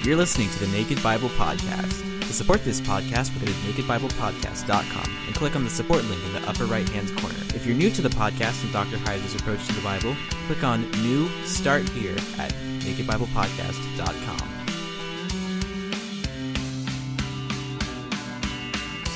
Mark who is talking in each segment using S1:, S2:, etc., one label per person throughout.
S1: You're listening to the Naked Bible Podcast. To support this podcast, go to nakedbiblepodcast.com and click on the support link in the upper right-hand corner. If you're new to the podcast and Dr. Heiser's approach to the Bible, click on New Start Here at nakedbiblepodcast.com.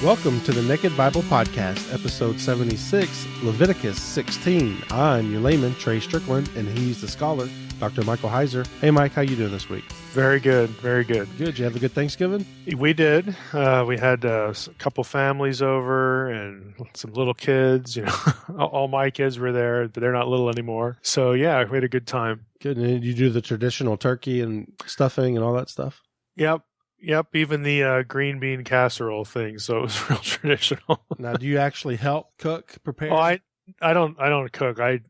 S2: Welcome to the Naked Bible Podcast, episode 76, Leviticus 16. I'm your layman, Trey Strickland, and he's the scholar, Dr. Michael Heiser. Hey, Mike, how you doing this week?
S3: Very good, very good.
S2: Good. Did you have a good Thanksgiving?
S3: We did. We had a couple families over and some little kids. You know, all my kids were there, but they're not little anymore. So, yeah, we had a good time.
S2: Good. And you do the traditional turkey and stuffing and all that stuff?
S3: Yep. Even the green bean casserole thing. So it was real traditional.
S2: Now, do you actually help cook, prepare?
S3: Oh, I don't cook. I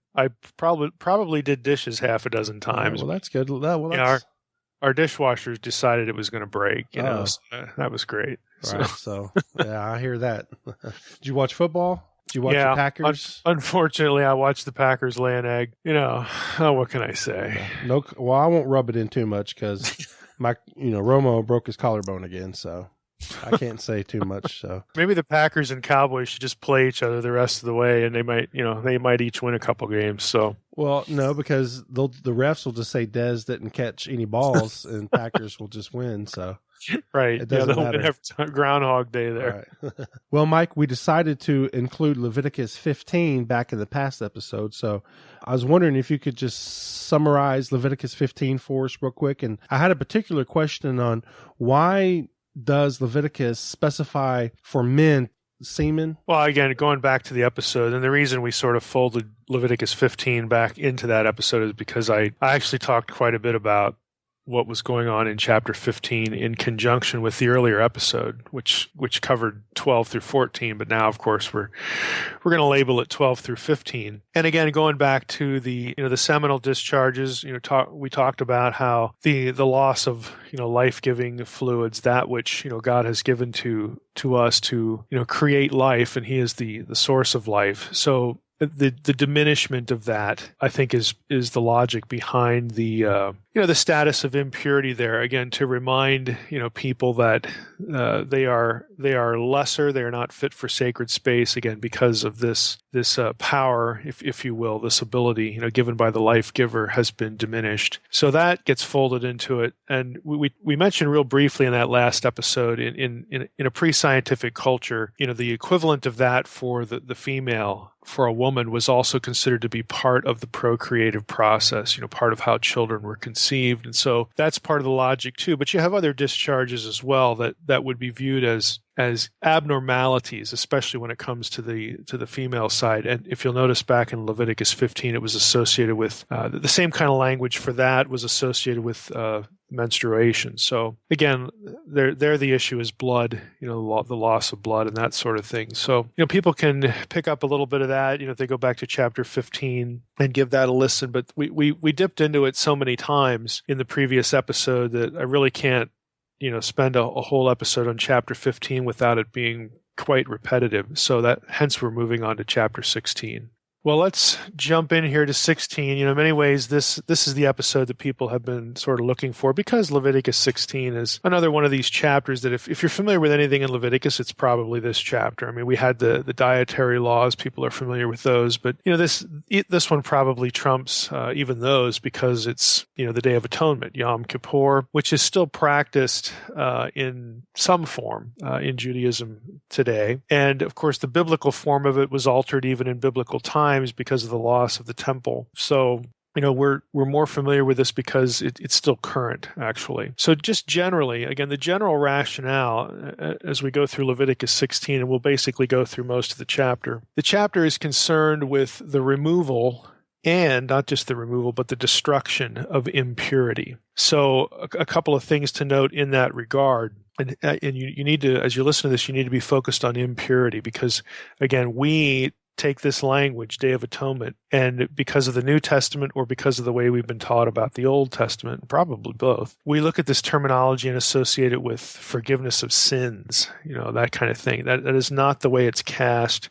S3: probably did dishes half a dozen times.
S2: Well, that's good.
S3: Our dishwashers decided it was going to break. You know, so that was great.
S2: Right. So yeah, I hear that. Did you watch football? Did you watch the Packers?
S3: Unfortunately, I watched the Packers lay an egg. You know, what can I say?
S2: No. Well, I won't rub it in too much because Romo broke his collarbone again, so I can't say too much. So
S3: maybe the Packers and Cowboys should just play each other the rest of the way, and they might each win a couple games. So
S2: no, because the refs will just say Dez didn't catch any balls, and Packers will just win. So
S3: right,
S2: it doesn't matter.
S3: They'll have Groundhog Day there.
S2: Right. Well, Mike, we decided to include Leviticus 15 back in the past episode, so I was wondering if you could just summarize Leviticus 15 for us real quick. And I had a particular question on why does Leviticus specify for men semen?
S3: Well, again, going back to the episode, and the reason we sort of folded Leviticus 15 back into that episode is because I actually talked quite a bit about what was going on in chapter 15 in conjunction with the earlier episode, which covered 12 through 14. But now, of course, we're going to label it 12 through 15. And again, going back to the seminal discharges, we talked about how the loss of life-giving fluids, that which God has given to us to create life, and He is the source of life. So the diminishment of that, I think, is the logic behind the status of impurity there. Again, to remind people that they are lesser, they are not fit for sacred space. Again, because of this power, if you will, this ability given by the life giver has been diminished. So that gets folded into it. And we mentioned real briefly in that last episode in a pre-scientific culture, the equivalent of that for the female, for a woman, was also considered to be part of the procreative process, part of how children were conceived. And so that's part of the logic too. But you have other discharges as well that would be viewed as abnormalities, especially when it comes to the female side. And if you'll notice back in Leviticus 15, it was associated with the same kind of language for that was associated with menstruation. So again, there the issue is blood, the loss of blood and that sort of thing. So people can pick up a little bit of that, if they go back to chapter 15 and give that a listen. But we dipped into it so many times in the previous episode that I really can't spend a whole episode on chapter 15 without it being quite repetitive. So hence we're moving on to chapter 16. Well, let's jump in here to 16. In many ways, this is the episode that people have been sort of looking for, because Leviticus 16 is another one of these chapters that if you're familiar with anything in Leviticus, it's probably this chapter. I mean, we had the dietary laws. People are familiar with those. But, this one probably trumps even those, because it's, the Day of Atonement, Yom Kippur, which is still practiced in some form in Judaism today. And, of course, the biblical form of it was altered even in biblical times because of the loss of the temple. So, we're more familiar with this because it's still current, actually. So just generally, again, the general rationale as we go through Leviticus 16, and we'll basically go through most of the chapter. The chapter is concerned with the removal, and not just the removal, but the destruction of impurity. So a couple of things to note in that regard. And you need to, as you listen to this, you need to be focused on impurity, because, again, we take this language, Day of Atonement, and because of the New Testament or because of the way we've been taught about the Old Testament, probably both, we look at this terminology and associate it with forgiveness of sins, that kind of thing. That is not the way it's cast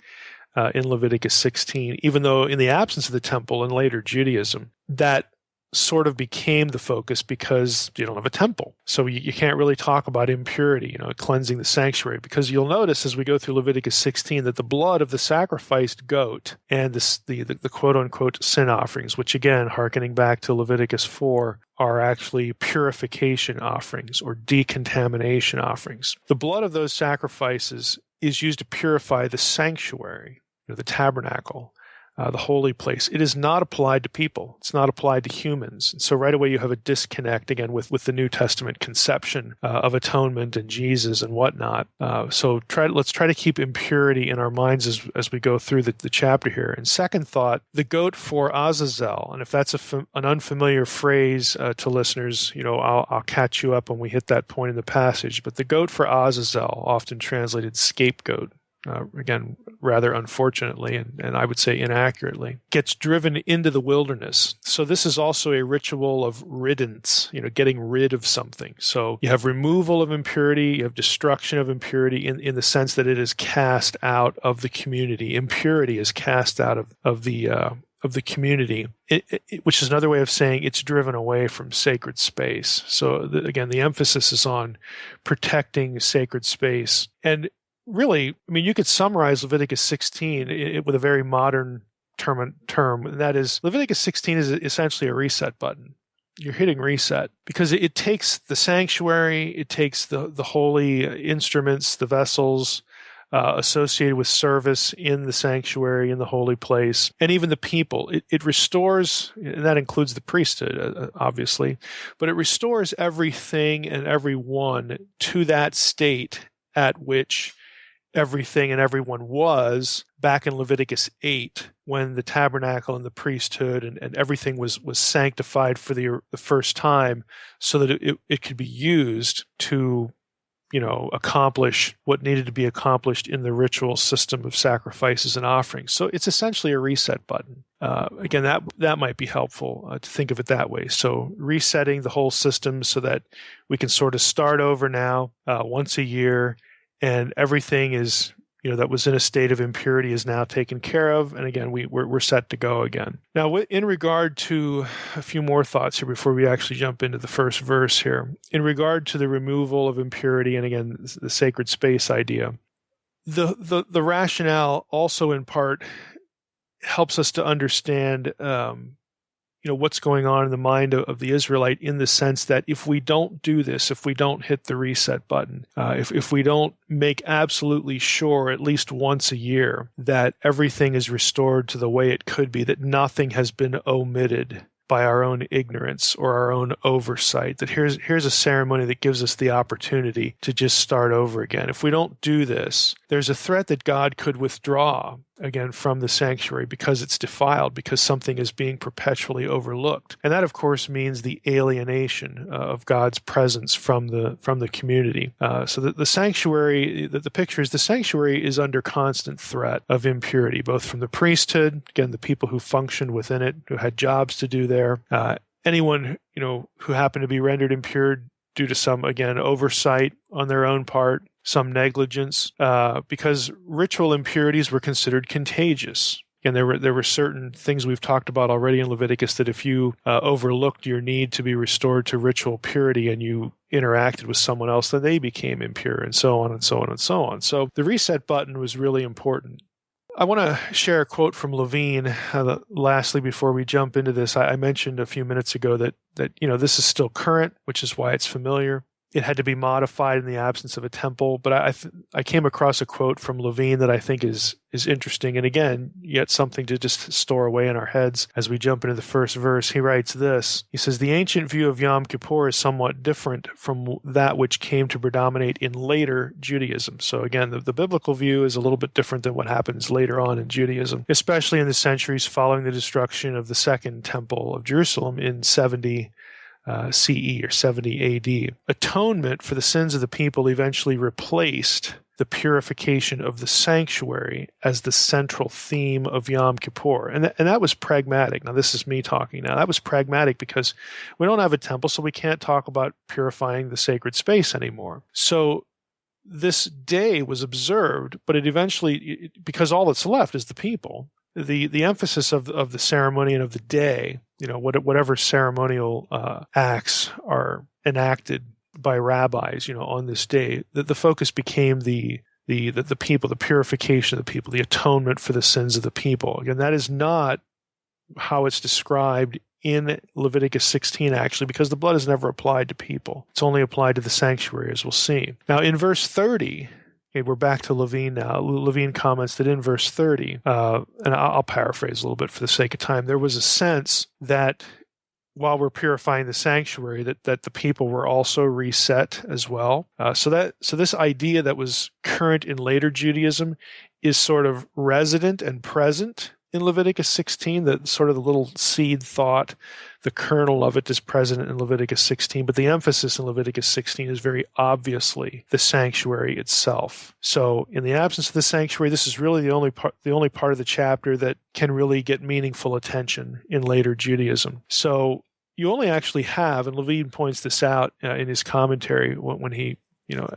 S3: in Leviticus 16, even though in the absence of the temple in later Judaism, that sort of became the focus because you don't have a temple. So you can't really talk about impurity, cleansing the sanctuary, because you'll notice as we go through Leviticus 16 that the blood of the sacrificed goat and the quote-unquote sin offerings, which again, hearkening back to Leviticus 4, are actually purification offerings or decontamination offerings. The blood of those sacrifices is used to purify the sanctuary, the tabernacle, the holy place. It is not applied to people. It's not applied to humans. And so right away you have a disconnect again with the New Testament conception of atonement and Jesus and whatnot. So let's try to keep impurity in our minds as we go through the chapter here. And second thought, the goat for Azazel. And if that's an unfamiliar phrase to listeners, I'll catch you up when we hit that point in the passage. But the goat for Azazel, often translated scapegoat, again, rather unfortunately, and I would say inaccurately, gets driven into the wilderness. So this is also a ritual of riddance, getting rid of something. So you have removal of impurity, you have destruction of impurity in the sense that it is cast out of the community. Impurity is cast out of the community, which is another way of saying it's driven away from sacred space. So again, the emphasis is on protecting sacred space. And really, you could summarize Leviticus 16 with a very modern term, and that is Leviticus 16 is essentially a reset button. You're hitting reset because it takes the sanctuary, it takes the holy instruments, the vessels associated with service in the sanctuary, in the holy place, and even the people. It restores, and that includes the priesthood, obviously, but it restores everything and everyone to that state at which everything and everyone was back in Leviticus 8, when the tabernacle and the priesthood and everything was sanctified for the first time, so that it could be used to accomplish what needed to be accomplished in the ritual system of sacrifices and offerings. So it's essentially a reset button. Again, that might be helpful to think of it that way. So resetting the whole system so that we can sort of start over now once a year, and everything is, that was in a state of impurity is now taken care of. And again, we're set to go again. Now, in regard to a few more thoughts here before we actually jump into the first verse here, in regard to the removal of impurity and again, the sacred space idea, the rationale also in part helps us to understand, what's going on in the mind of the Israelite, in the sense that if we don't do this, if we don't hit the reset button, if we don't make absolutely sure at least once a year that everything is restored to the way it could be, that nothing has been omitted by our own ignorance or our own oversight, that here's a ceremony that gives us the opportunity to just start over again. If we don't do this, there's a threat that God could withdraw again from the sanctuary because it's defiled, because something is being perpetually overlooked. And that, of course, means the alienation of God's presence from the community. So the sanctuary, the picture is the sanctuary is under constant threat of impurity, both from the priesthood, again, the people who functioned within it, who had jobs to do there, anyone, who happened to be rendered impure due to some, again, oversight on their own part, some negligence, because ritual impurities were considered contagious. And there were certain things we've talked about already in Leviticus that if you overlooked your need to be restored to ritual purity and you interacted with someone else, then they became impure, and so on and so on and so on. So the reset button was really important. I want to share a quote from Levine. Lastly, before we jump into this, I mentioned a few minutes ago that this is still current, which is why it's familiar. It had to be modified in the absence of a temple, but I came across a quote from Levine that I think is interesting, and again, yet something to just store away in our heads as we jump into the first verse. He writes this. He says, "The ancient view of Yom Kippur is somewhat different from that which came to predominate in later Judaism." So again, the biblical view is a little bit different than what happens later on in Judaism, especially in the centuries following the destruction of the Second Temple of Jerusalem in 70 CE or 70 AD. Atonement for the sins of the people eventually replaced the purification of the sanctuary as the central theme of Yom Kippur. And that was pragmatic. Now, this is me talking now. That was pragmatic because we don't have a temple, so we can't talk about purifying the sacred space anymore. So this day was observed, but it eventually, because all that's left is the people, the emphasis of the ceremony and of the day whatever ceremonial acts are enacted by rabbis, on this day, that the focus became the people, the purification of the people, the atonement for the sins of the people. Again, that is not how it's described in Leviticus 16, actually, because the blood is never applied to people. It's only applied to the sanctuary, as we'll see. Now, in verse 30, okay, we're back to Levine now. Levine comments that in verse 30, and I'll paraphrase a little bit for the sake of time, there was a sense that while we're purifying the sanctuary, that the people were also reset as well. So this idea that was current in later Judaism is sort of resident and present in Leviticus 16, that sort of the little seed thought, the kernel of it is present in Leviticus 16, but the emphasis in Leviticus 16 is very obviously the sanctuary itself. So in the absence of the sanctuary, this is really the only part of the chapter that can really get meaningful attention in later Judaism. So you only actually have, and Levine points this out in his commentary when he,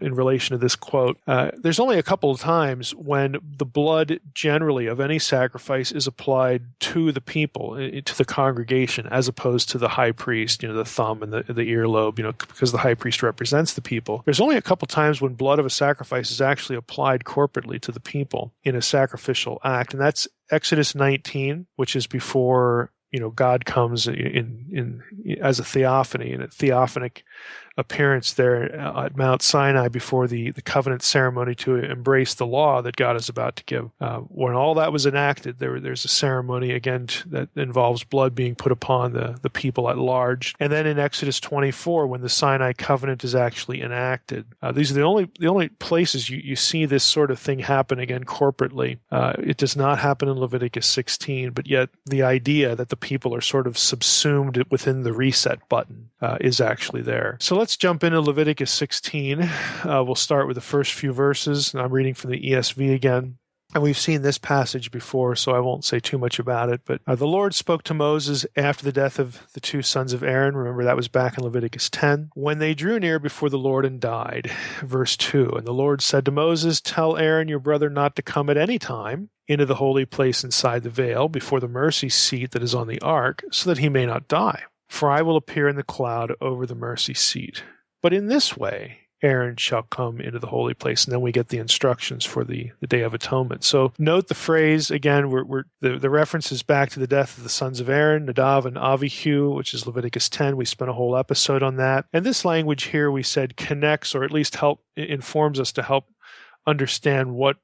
S3: in relation to this quote, there's only a couple of times when the blood generally of any sacrifice is applied to the people, to the congregation, as opposed to the high priest, the thumb and the earlobe, because the high priest represents the people. There's only a couple of times when blood of a sacrifice is actually applied corporately to the people in a sacrificial act, and that's Exodus 19, which is before God comes in as a theophany, in a theophanic appearance there at Mount Sinai before the covenant ceremony to embrace the law that God is about to give. When all that was enacted, there's a ceremony again that involves blood being put upon the people at large. And then in Exodus 24, when the Sinai covenant is actually enacted, these are the only places you see this sort of thing happen again corporately. It does not happen in Leviticus 16, but yet the idea that the people are sort of subsumed within the reset button is actually there. So let's jump into Leviticus 16. We'll start with the first few verses, and I'm reading from the ESV again. And we've seen this passage before, so I won't say too much about it. But the Lord spoke to Moses after the death of the two sons of Aaron. Remember, that was back in Leviticus 10. When they drew near before the Lord and died. Verse 2, and the Lord said to Moses, tell Aaron your brother not to come at any time into the holy place inside the veil before the mercy seat that is on the ark, so that he may not die. For I will appear in the cloud over the mercy seat. But in this way Aaron shall come into the holy place. And then we get the instructions for the Day of Atonement. So note the phrase, again, the reference is back to the death of the sons of Aaron, Nadav and Avihu, which is Leviticus 10. We spent a whole episode on that. And this language here, we said, connects, or at least informs us to help understand what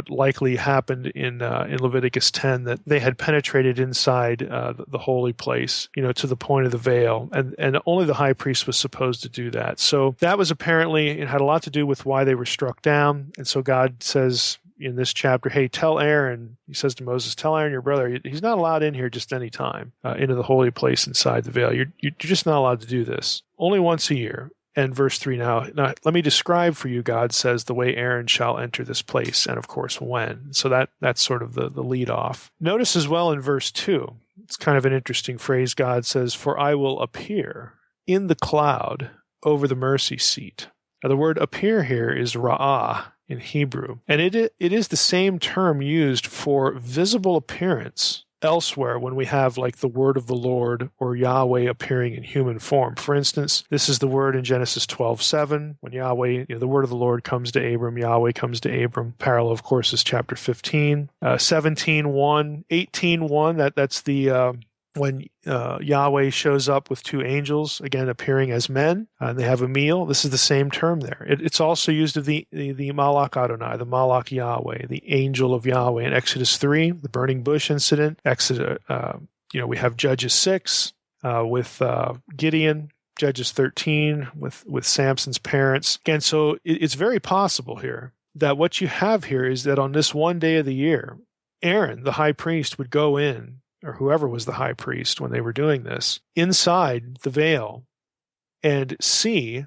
S3: likely happened in Leviticus 10, that they had penetrated inside the holy place, to the point of the veil, and only the high priest was supposed to do that. So that was apparently, it had a lot to do with why they were struck down. And so God says in this chapter, hey, tell Aaron, he says to Moses, tell Aaron your brother, he's not allowed in here just any time into the holy place inside the veil. You're just not allowed to do this. Only once a year. And verse 3 now, let me describe for you, God says, the way Aaron shall enter this place, and of course when. So that's sort of the lead off. Notice as well in verse 2, it's kind of an interesting phrase. God says, for I will appear in the cloud over the mercy seat. Now the word appear here is ra'ah in Hebrew, and it is the same term used for visible appearance elsewhere when we have like the word of the Lord or Yahweh appearing in human form. For instance, this is the word in Genesis 12:7 when Yahweh, the word of the Lord comes to Abram, Yahweh comes to Abram. Parallel, of course, is chapter 15, 17:1, 18:1. That's the when Yahweh shows up with two angels, again appearing as men, and they have a meal. This is the same term there. It's also used of the Malach Adonai, the Malach Yahweh, the angel of Yahweh in Exodus 3, the burning bush incident. We have Judges 6 with Gideon, Judges 13 with Samson's parents. Again, so it's very possible here that what you have here is that on this one day of the year, Aaron, the high priest, would go in, or whoever was the high priest when they were doing this, inside the veil and see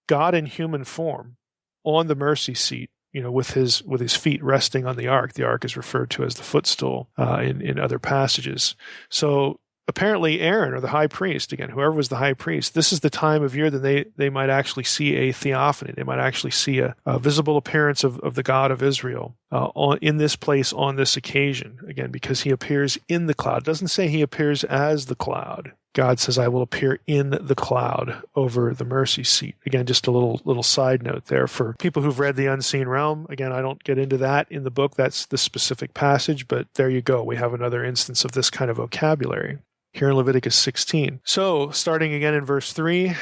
S3: God in human form on the mercy seat, with his feet resting on the ark. The ark is referred to as the footstool in other passages. So apparently Aaron, or the high priest, again, whoever was the high priest, this is the time of year that they might actually see a theophany. They might actually see a visible appearance of the God of Israel in this place on this occasion. Again, because he appears in the cloud. It doesn't say he appears as the cloud. God says, I will appear in the cloud over the mercy seat. Again, just a little side note there for people who've read The Unseen Realm. Again, I don't get into that in the book. That's the specific passage, but there you go. We have another instance of this kind of vocabulary here in Leviticus 16. So, starting again in verse 3,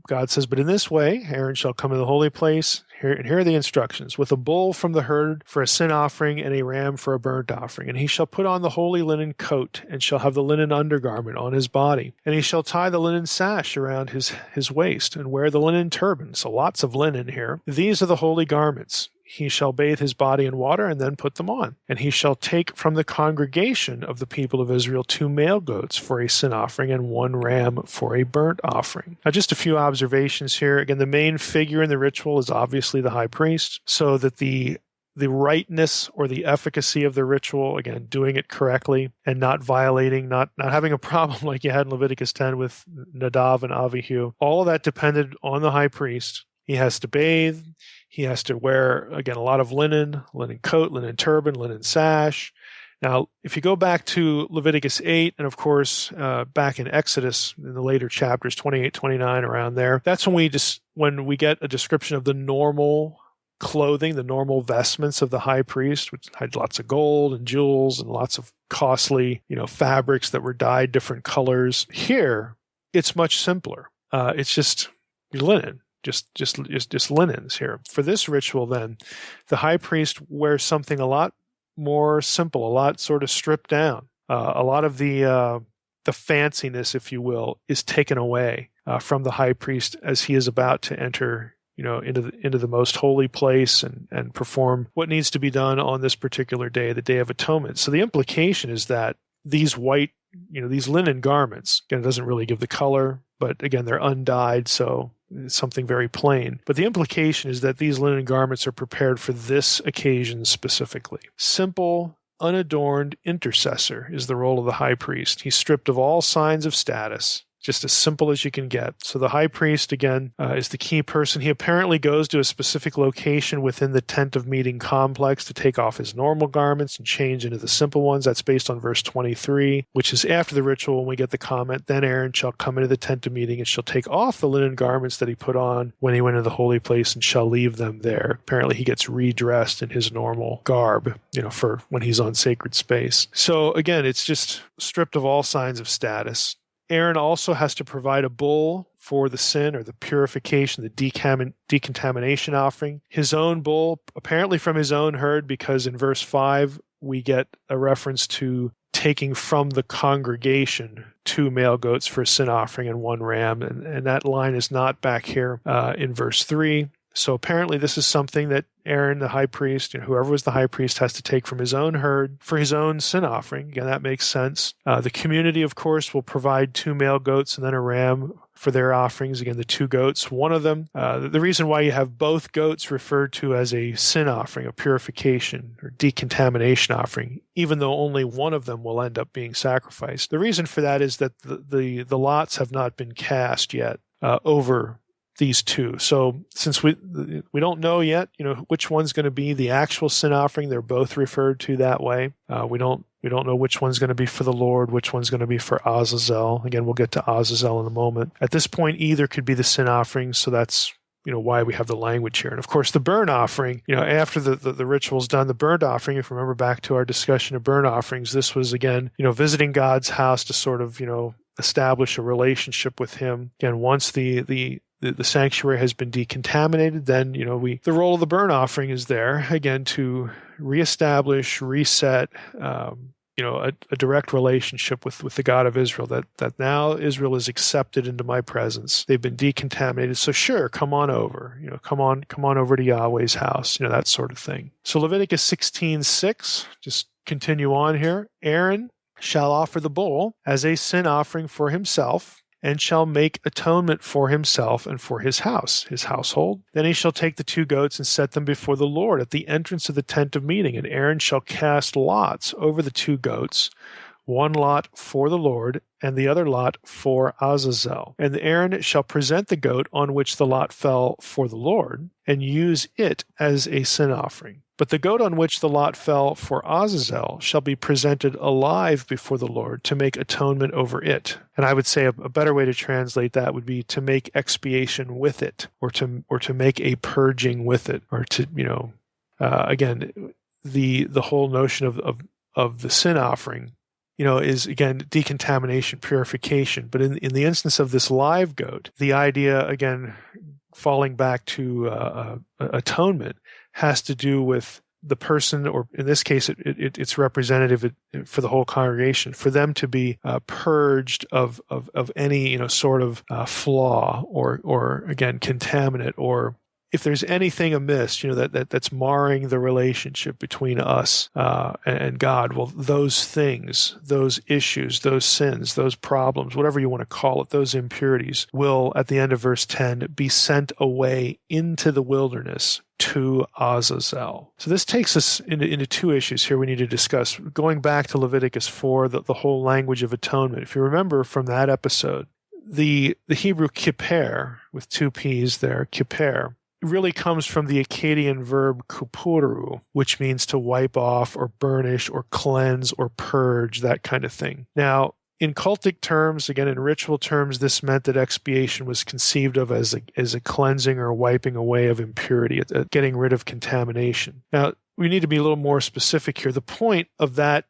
S3: God says, but in this way, Aaron shall come in the holy place. Here are the instructions. With a bull from the herd for a sin offering and a ram for a burnt offering. And he shall put on the holy linen coat and shall have the linen undergarment on his body. And he shall tie the linen sash around his waist and wear the linen turban. So lots of linen here. These are the holy garments. He shall bathe his body in water and then put them on. And he shall take from the congregation of the people of Israel 2 male goats for a sin offering and 1 ram for a burnt offering. Now, just a few observations here. Again, the main figure in the ritual is obviously the high priest, so that the rightness or the efficacy of the ritual, again, doing it correctly and not violating, not having a problem like you had in Leviticus 10 with Nadav and Avihu, all of that depended on the high priest. He has to bathe. He has to wear, again, a lot of linen coat, linen turban, linen sash. Now, if you go back to Leviticus 8, and of course, back in Exodus, in the later chapters, 28, 29, around there, that's when we get a description of the normal clothing, the normal vestments of the high priest, which had lots of gold and jewels and lots of costly, fabrics that were dyed different colors. Here, it's much simpler. It's just linen. Just linens here. For this ritual, then, the high priest wears something a lot more simple, a lot sort of stripped down. A lot of the fanciness, if you will, is taken away from the high priest as he is about to enter, into the most holy place and perform what needs to be done on this particular day, the Day of Atonement. So the implication is that these white, these linen garments, again, it doesn't really give the color, but again, they're undyed, so it's something very plain. But the implication is that these linen garments are prepared for this occasion specifically. Simple, unadorned intercessor is the role of the high priest. He's stripped of all signs of status, just as simple as you can get. So the high priest, again, is the key person. He apparently goes to a specific location within the tent of meeting complex to take off his normal garments and change into the simple ones. That's based on verse 23, which is after the ritual when we get the comment, then Aaron shall come into the tent of meeting and shall take off the linen garments that he put on when he went into the holy place and shall leave them there. Apparently he gets redressed in his normal garb, for when he's on sacred space. So again, it's just stripped of all signs of status. Aaron also has to provide a bull for the sin or the purification, the decontamination offering. His own bull, apparently from his own herd, because in verse 5 we get a reference to taking from the congregation 2 male goats for a sin offering and 1 ram, and that line is not back here in verse 3. So apparently this is something that Aaron, the high priest, whoever was the high priest, has to take from his own herd for his own sin offering. Again, that makes sense. The community, of course, will provide 2 male goats and then a ram for their offerings. Again, the 2 goats, one of them. The reason why you have both goats referred to as a sin offering, a purification or decontamination offering, even though only one of them will end up being sacrificed. The reason for that is that the lots have not been cast yet over these 2. So since we don't know yet, which one's going to be the actual sin offering, they're both referred to that way. We don't know which one's going to be for the Lord, which one's going to be for Azazel. Again, we'll get to Azazel in a moment. At this point, either could be the sin offering, so that's why we have the language here. And of course, the burnt offering, after the ritual's done, the burnt offering, if you remember back to our discussion of burnt offerings, this was again, visiting God's house to sort of, establish a relationship with him. Again, once the sanctuary has been decontaminated, then, the role of the burnt offering is there, again, to reestablish, reset, a direct relationship with the God of Israel, that now Israel is accepted into my presence. They've been decontaminated. So sure, come on over, come on over to Yahweh's house, that sort of thing. So Leviticus 16:6, just continue on here. Aaron shall offer the bull as a sin offering for himself, and shall make atonement for himself and for his house, his household. Then he shall take the 2 goats and set them before the Lord at the entrance of the tent of meeting, and Aaron shall cast lots over the 2 goats, one lot for the Lord, and the other lot for Azazel. And Aaron shall present the goat on which the lot fell for the Lord, and use it as a sin offering. But the goat on which the lot fell for Azazel shall be presented alive before the Lord to make atonement over it. And I would say a better way to translate that would be to make expiation with it, or to make a purging with it, or to, again, the whole notion of the sin offering, is, again, decontamination, purification. But in the instance of this live goat, the idea, again, falling back to atonement, has to do with the person, or in this case, it's representative for the whole congregation, for them to be purged of any sort of flaw or again contaminant, or if there's anything amiss, that's marring the relationship between us and God. Well, those things, those issues, those sins, those problems, whatever you want to call it, those impurities will, at the end of verse 10, be sent away into the wilderness to Azazel. So this takes us into two issues here we need to discuss. Going back to Leviticus 4, the whole language of atonement. If you remember from that episode, the Hebrew kippur, with two P's there, kippur, really comes from the Akkadian verb kupuru, which means to wipe off or burnish or cleanse or purge, that kind of thing. Now, in cultic terms, again, in ritual terms, this meant that expiation was conceived of as a cleansing or wiping away of impurity, getting rid of contamination. Now, we need to be a little more specific here. The point of that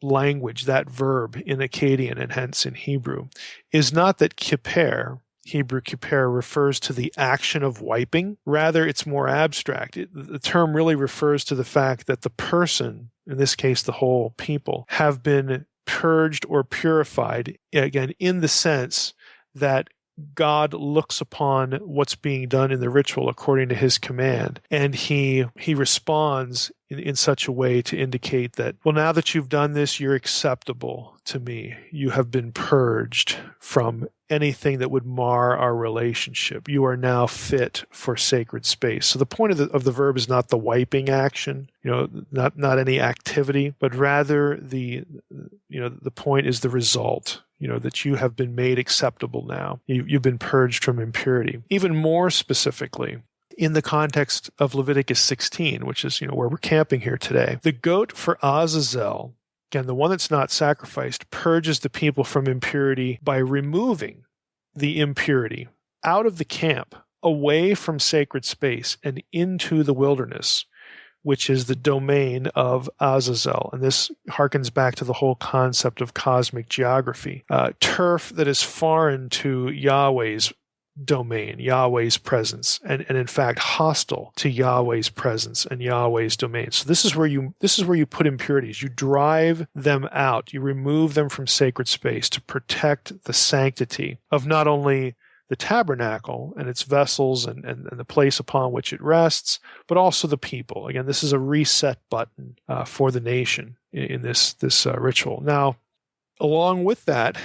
S3: language, that verb in Akkadian and hence in Hebrew, is not that kippur, Hebrew kippur, refers to the action of wiping. Rather, it's more abstract. The term really refers to the fact that the person, in this case the whole people, have been purged or purified, again, in the sense that God looks upon what's being done in the ritual according to his command, and he responds in such a way to indicate that, well, now that you've done this, you're acceptable to me. You have been purged from anything that would mar our relationship. You are now fit for sacred space. So the point of the verb is not the wiping action, not any activity, but rather the point is the result. That you have been made acceptable now. You've been purged from impurity. Even more specifically, in the context of Leviticus 16, which is, where we're camping here today, the goat for Azazel, again, the one that's not sacrificed, purges the people from impurity by removing the impurity out of the camp, away from sacred space and into the wilderness, which is the domain of Azazel. And this harkens back to the whole concept of cosmic geography. Turf that is foreign to Yahweh's domain, Yahweh's presence, and in fact hostile to Yahweh's presence and Yahweh's domain. So this is where you put impurities. You drive them out. You remove them from sacred space to protect the sanctity of not only the tabernacle and its vessels and the place upon which it rests, but also the people. Again, this is a reset button for the nation in this ritual. Now, along with that,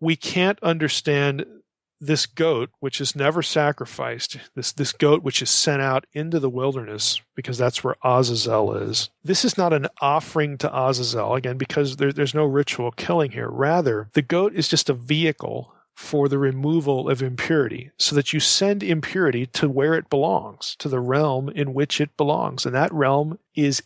S3: we can't understand this goat, which is never sacrificed, this goat which is sent out into the wilderness, because that's where Azazel is. This is not an offering to Azazel, again, because there's no ritual killing here. Rather, the goat is just a vehicle for the removal of impurity, so that you send impurity to where it belongs, to the realm in which it belongs. And that realm is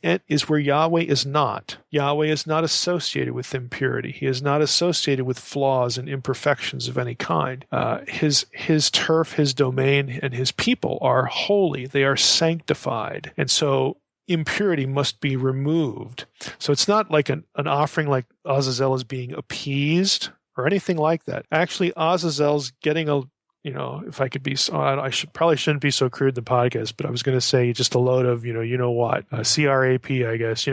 S3: where Yahweh is not. Yahweh is not associated with impurity. He is not associated with flaws and imperfections of any kind. His turf, his domain, and his people are holy. They are sanctified. And so impurity must be removed. So it's not like an offering like Azazel is being appeased or anything like that. Actually, Azazel's getting if I could be, probably shouldn't be so crude in the podcast, but I was going to say just a load of, CRAP, I guess.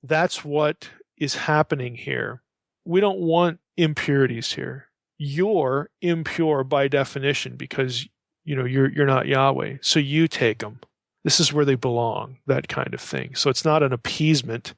S3: That's what is happening here. We don't want impurities here. You're impure by definition because, you're not Yahweh. So you take them. This is where they belong, that kind of thing. So it's not an appeasement.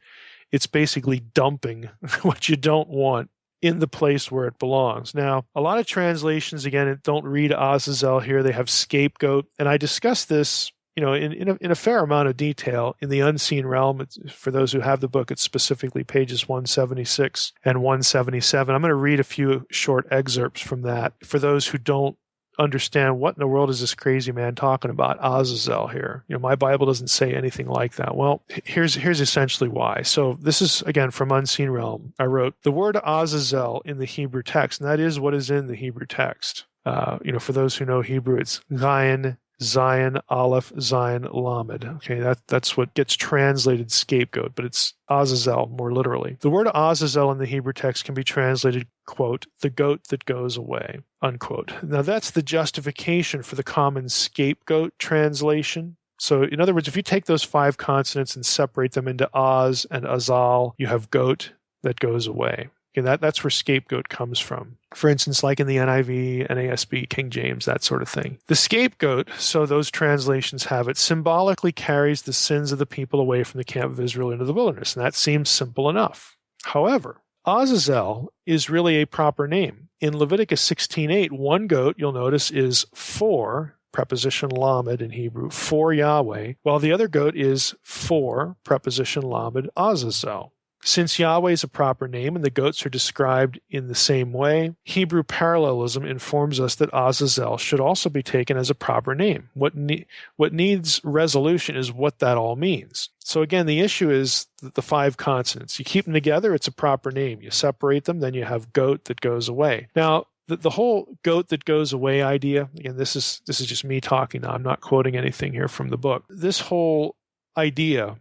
S3: It's basically dumping what you don't want in the place where it belongs. Now, a lot of translations, again, don't read Azazel here. They have scapegoat. And I discussed this in a fair amount of detail in the unseen realm. For those who have the book, it's specifically pages 176 and 177. I'm going to read a few short excerpts from that for those who don't understand what in the world is this crazy man talking about Azazel here. My Bible doesn't say anything like that. Well, here's essentially why. So this is, again, from Unseen Realm. I wrote, the word Azazel in the Hebrew text, and that is what is in the Hebrew text. For those who know Hebrew, it's Gayin, Zion, Aleph, Zion, Lamed. Okay, that's what gets translated scapegoat, but it's Azazel more literally. The word Azazel in the Hebrew text can be translated, quote, the goat that goes away, unquote. Now that's the justification for the common scapegoat translation. So in other words, if you take those 5 consonants and separate them into Az and Azal, you have goat that goes away. Okay, that's where scapegoat comes from. For instance, like in the NIV, NASB, King James, that sort of thing. The scapegoat, so those translations have it, symbolically carries the sins of the people away from the camp of Israel into the wilderness, and that seems simple enough. However, Azazel is really a proper name. In Leviticus 16:8, one goat, you'll notice, is for, preposition lamed in Hebrew, for Yahweh, while the other goat is for, preposition lamed, Azazel. Since Yahweh is a proper name and the goats are described in the same way, Hebrew parallelism informs us that Azazel should also be taken as a proper name. What needs resolution is what that all means. So again, the issue is the 5 consonants. You keep them together, it's a proper name. You separate them, then you have goat that goes away. Now, the whole goat that goes away idea, again, this is just me talking now. I'm not quoting anything here from the book. This whole idea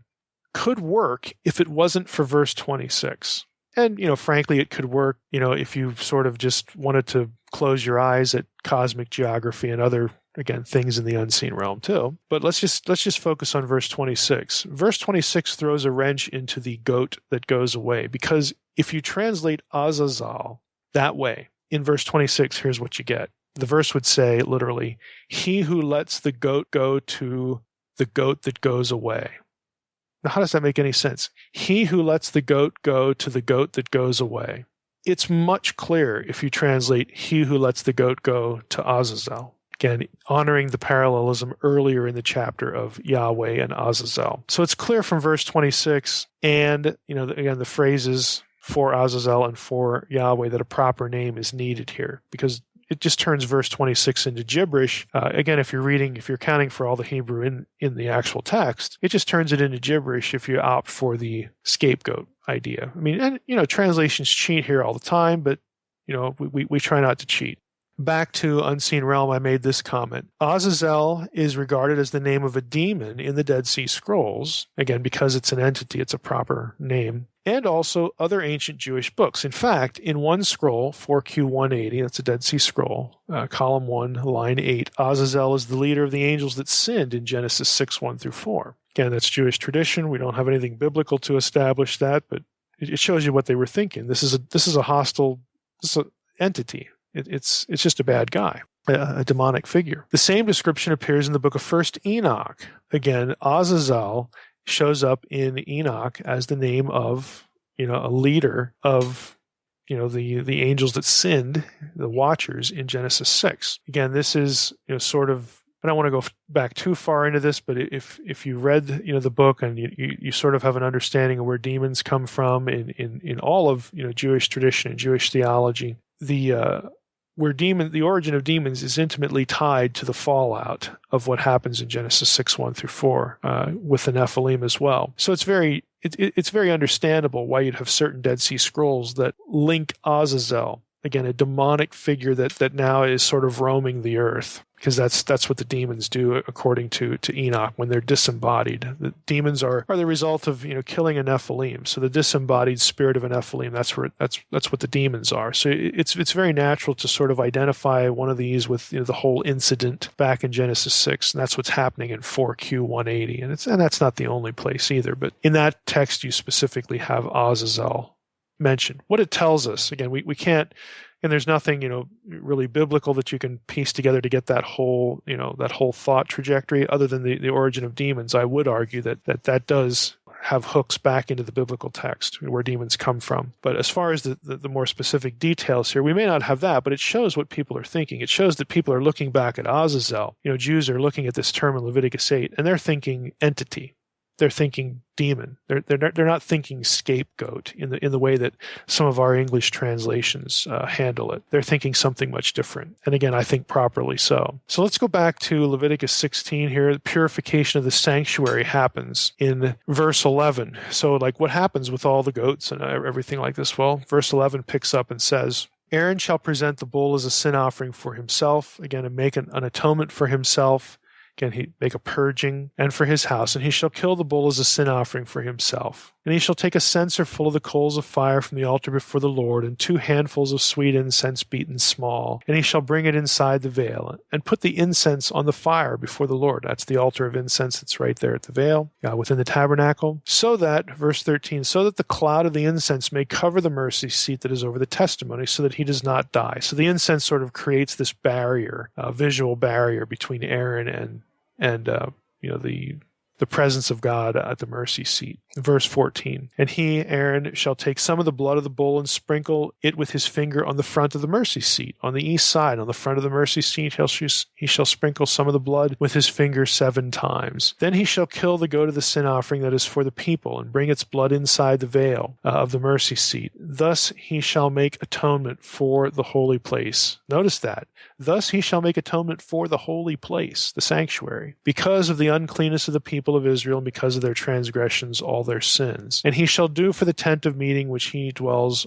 S3: could work if it wasn't for verse 26. And, frankly, it could work, if you sort of just wanted to close your eyes at cosmic geography and other, again, things in the unseen realm too. But let's just focus on verse 26. Verse 26 throws a wrench into the goat that goes away, because if you translate Azazel that way, in verse 26, here's what you get. The verse would say, literally, he who lets the goat go to the goat that goes away. Now, how does that make any sense? He who lets the goat go to the goat that goes away. It's much clearer if you translate he who lets the goat go to Azazel. Again, honoring the parallelism earlier in the chapter of Yahweh and Azazel. So it's clear from verse 26 and, again, the phrases for Azazel and for Yahweh that a proper name is needed here, because it just turns verse 26 into gibberish. Again, if you're counting for all the Hebrew in the actual text, it just turns it into gibberish if you opt for the scapegoat idea. I mean, and, translations cheat here all the time, but, we try not to cheat. Back to Unseen Realm, I made this comment. Azazel is regarded as the name of a demon in the Dead Sea Scrolls. Again, because it's an entity, it's a proper name. And also other ancient Jewish books. In fact, in one scroll, 4Q180, that's a Dead Sea Scroll, column 1, line 8, Azazel is the leader of the angels that sinned in Genesis 6:1-4. Again, that's Jewish tradition. We don't have anything biblical to establish that, but it shows you what they were thinking. This is a hostile entity. It's just a bad guy, a demonic figure. The same description appears in the book of 1st Enoch. Again, Azazel shows up in Enoch as the name of, a leader of, the angels that sinned, the watchers in Genesis 6. Again, this is, sort of, I don't want to go back too far into this, but if you read, the book and you sort of have an understanding of where demons come from in all of, Jewish tradition and Jewish theology, the origin of demons is intimately tied to the fallout of what happens in Genesis 6:1-4 with the Nephilim as well. So it's very understandable why you'd have certain Dead Sea Scrolls that link Azazel, again, a demonic figure that now is sort of roaming the earth, because that's what the demons do according to Enoch when they're disembodied. The demons are the result of killing a Nephilim. So the disembodied spirit of a Nephilim, that's what the demons are. So it's very natural to sort of identify one of these with the whole incident back in Genesis 6, and that's what's happening in 4Q180. And that's not the only place either, but in that text you specifically have Azazel mentioned. What it tells us, again, we can't, and there's nothing, really biblical that you can piece together to get that whole thought trajectory other than the origin of demons. I would argue that does have hooks back into the biblical text where demons come from. But as far as the more specific details here, we may not have that, but it shows what people are thinking. It shows that people are looking back at Azazel. Jews are looking at this term in Leviticus 8, and they're thinking entity. They're thinking demon. They're not thinking scapegoat in the way that some of our English translations handle it. They're thinking something much different. And again, I think properly so. So let's go back to Leviticus 16 here. The purification of the sanctuary happens in verse 11. So like what happens with all the goats and everything like this? Well, verse 11 picks up and says, Aaron shall present the bull as a sin offering for himself, again, and make an atonement for himself. Again, he make a purging, and for his house, and he shall kill the bull as a sin offering for himself. And he shall take a censer full of the coals of fire from the altar before the Lord, and 2 handfuls of sweet incense beaten small. And he shall bring it inside the veil, and put the incense on the fire before the Lord. That's the altar of incense that's right there at the veil, within the tabernacle. So that, verse 13, so that the cloud of the incense may cover the mercy seat that is over the testimony, so that he does not die. So the incense sort of creates this barrier, visual barrier between Aaron and the presence of God at the mercy seat. Verse 14, and he, Aaron, shall take some of the blood of the bull and sprinkle it with his finger on the front of the mercy seat. On the east side, on the front of the mercy seat, he shall sprinkle some of the blood with his finger 7 times. Then he shall kill the goat of the sin offering that is for the people, and bring its blood inside the veil of the mercy seat. Thus he shall make atonement for the holy place. Notice that. Thus he shall make atonement for the holy place, the sanctuary, because of the uncleanness of the people of Israel, and because of their transgressions, all their sins. And he shall do for the tent of meeting which dwells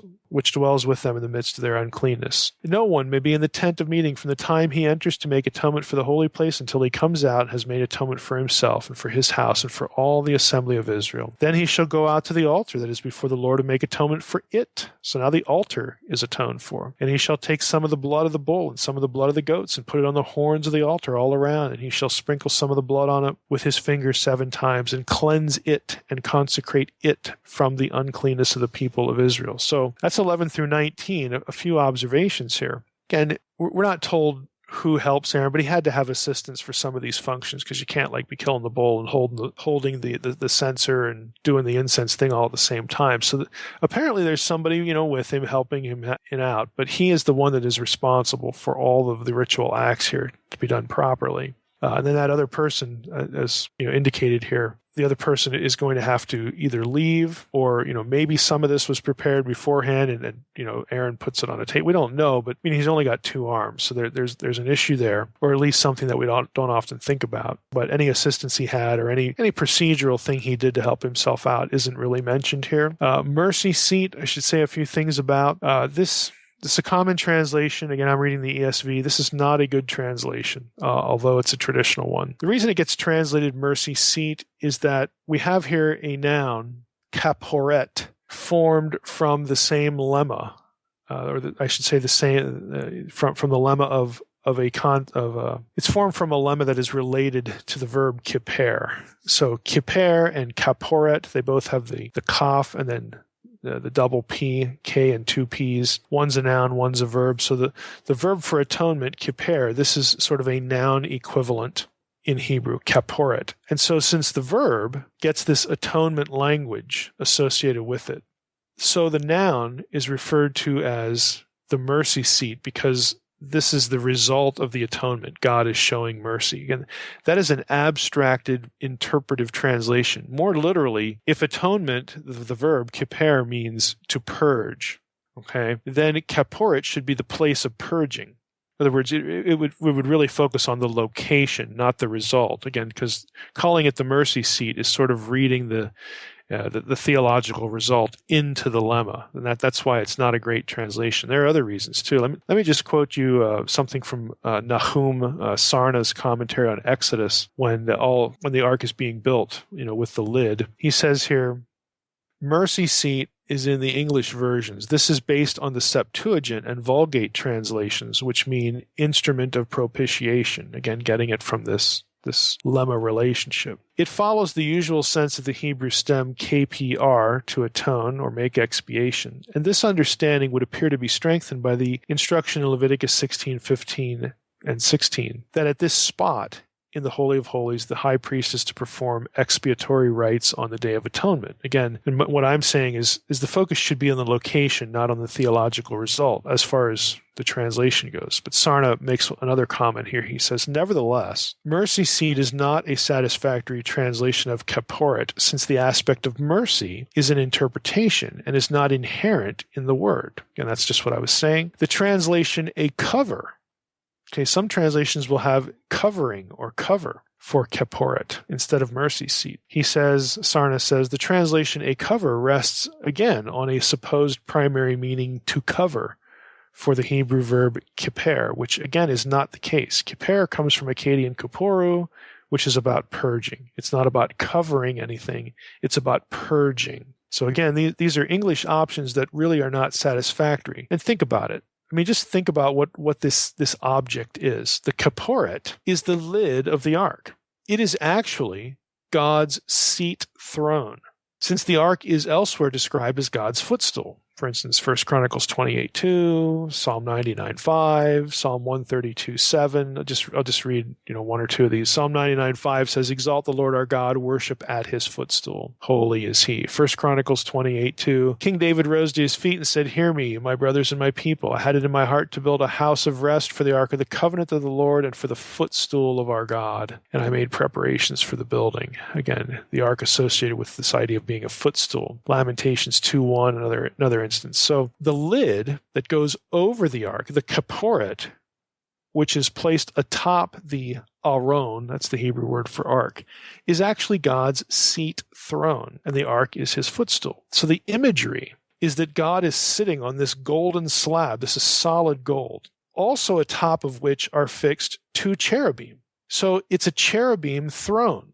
S3: with them in the midst of their uncleanness. No one may be in the tent of meeting from the time he enters to make atonement for the holy place until he comes out and has made atonement for himself and for his house and for all the assembly of Israel. Then he shall go out to the altar that is before the Lord and make atonement for it. So now the altar is atoned for. And he shall take some of the blood of the bull and some of the blood of the goats and put it on the horns of the altar all around. And he shall sprinkle some of the blood on it with his finger 7 times and cleanse it and consecrate it from the uncleanness of the people of Israel. So that's 11 through 19, a few observations here. Again, we're not told who helps Aaron, but he had to have assistance for some of these functions because you can't be killing the bull and holding the censer and doing the incense thing all at the same time. So apparently there's somebody, with him helping him out, but he is the one that is responsible for all of the ritual acts here to be done properly. And then that other person, as indicated here, the other person is going to have to either leave or, maybe some of this was prepared beforehand and then, Aaron puts it on a tape. We don't know, but he's only got 2 arms. So there's an issue there, or at least something that we don't often think about. But any assistance he had or any procedural thing he did to help himself out isn't really mentioned here. Mercy seat, I should say a few things about. This is a common translation. Again, I'm reading the ESV. This is not a good translation, although it's a traditional one. The reason it gets translated mercy seat is that we have here a noun, kaporet, formed from the same lemma, I should say the same from the lemma of it's formed from a lemma that is related to the verb kippur. So kippur and kaporet, they both have the kaf and then the double P, K, and 2 Ps. One's a noun, one's a verb. So the verb for atonement, kippur, this is sort of a noun equivalent in Hebrew, kaporet. And so since the verb gets this atonement language associated with it, so the noun is referred to as the mercy seat because this is the result of the atonement. God is showing mercy. And that is an abstracted interpretive translation. More literally, if atonement, the verb kippur, means to purge, okay, then kaporet should be the place of purging. In other words, we would really focus on the location, not the result. Again, because calling it the mercy seat is sort of reading the theological result into the lemma, and that's why it's not a great translation. There are other reasons too. Let me just quote you something from Nahum Sarna's commentary on Exodus when the ark is being built, with the lid. He says here, mercy seat is in the English versions. This is based on the Septuagint and Vulgate translations, which mean instrument of propitiation. Again, getting it from this lemma relationship. It follows the usual sense of the Hebrew stem kpr, to atone or make expiation, and this understanding would appear to be strengthened by the instruction in Leviticus 16:15 and 16, that at this spot in the Holy of Holies, the high priest is to perform expiatory rites on the Day of Atonement. Again, and what I'm saying is the focus should be on the location, not on the theological result, as far as the translation goes. But Sarna makes another comment here. He says, nevertheless, mercy seat is not a satisfactory translation of kaporet, since the aspect of mercy is an interpretation and is not inherent in the word. Again, that's just what I was saying. The translation a cover. Okay, some translations will have covering or cover for kaporet instead of mercy seat. Sarna says, the translation a cover rests again on a supposed primary meaning to cover for the Hebrew verb kippur, which again is not the case. Kippur comes from Akkadian kupuru, which is about purging. It's not about covering anything. It's about purging. So again, these are English options that really are not satisfactory. And think about it. I mean, just think about what this object is. The kaporet is the lid of the ark. It is actually God's seat throne, since the ark is elsewhere described as God's footstool. For instance, 1 Chronicles 28:2, Psalm 99:5, Psalm 132:7. I'll just read one or two of these. Psalm 99:5 says, "Exalt the Lord our God, worship at his footstool. Holy is he." 1 Chronicles 28:2. King David rose to his feet and said, "Hear me, my brothers and my people. I had it in my heart to build a house of rest for the ark of the covenant of the Lord and for the footstool of our God. And I made preparations for the building." Again, the ark associated with this idea of being a footstool. Lamentations 2:1, another instance. So the lid that goes over the ark, the kaporet, which is placed atop the aron, that's the Hebrew word for ark, is actually God's seat throne, and the ark is his footstool. So the imagery is that God is sitting on this golden slab. This is solid gold, also atop of which are fixed two cherubim. So it's a cherubim throne.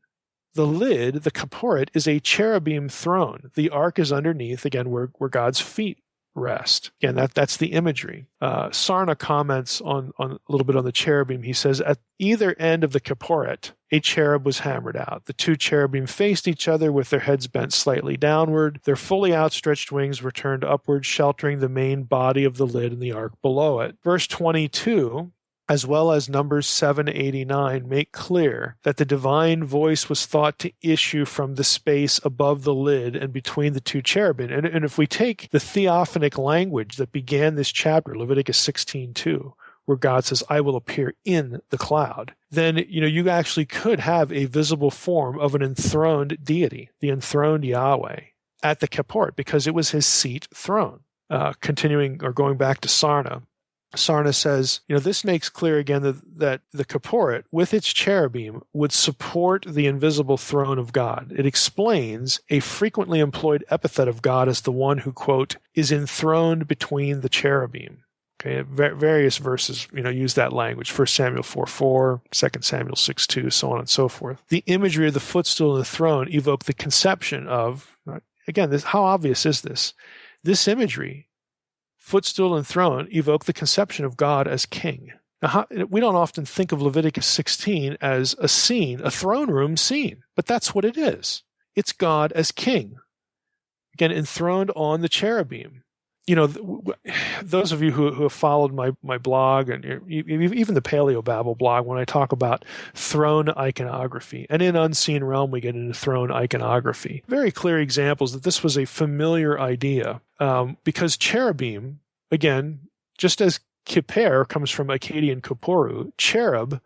S3: The lid, the kaporet, is a cherubim throne. The ark is underneath, again, where God's feet rest. Again, that's the imagery. Sarna comments on a little bit on the cherubim. He says, at either end of the kaporet, a cherub was hammered out. The two cherubim faced each other with their heads bent slightly downward. Their fully outstretched wings were turned upward, sheltering the main body of the lid and the ark below it. Verse 22, as well as Numbers 7:89, make clear that the divine voice was thought to issue from the space above the lid and between the two cherubim. And if we take the theophanic language that began this chapter, Leviticus 16:2, where God says, "I will appear in the cloud," then you actually could have a visible form of an enthroned deity, the enthroned Yahweh, at the kaporet, because it was his seat throne. Continuing or going back to Sarna. Sarna says, this makes clear again that the kaporet, with its cherubim, would support the invisible throne of God. It explains a frequently employed epithet of God as the one who, quote, is enthroned between the cherubim. Okay, various verses, use that language. 1 Samuel 4:4, 2 Samuel 6:2, so on and so forth. The imagery of the footstool and the throne evoke the conception of, again, how obvious is this? This imagery, footstool and throne, evoke the conception of God as king. Now, we don't often think of Leviticus 16 as a scene, a throne room scene, but that's what it is. It's God as king, again, enthroned on the cherubim. Those of you who have followed my blog and even the Paleobabble blog, when I talk about throne iconography, and in Unseen Realm we get into throne iconography, very clear examples that this was a familiar idea, because cherubim, again, just as kippur comes from Akkadian kupuru, cherub,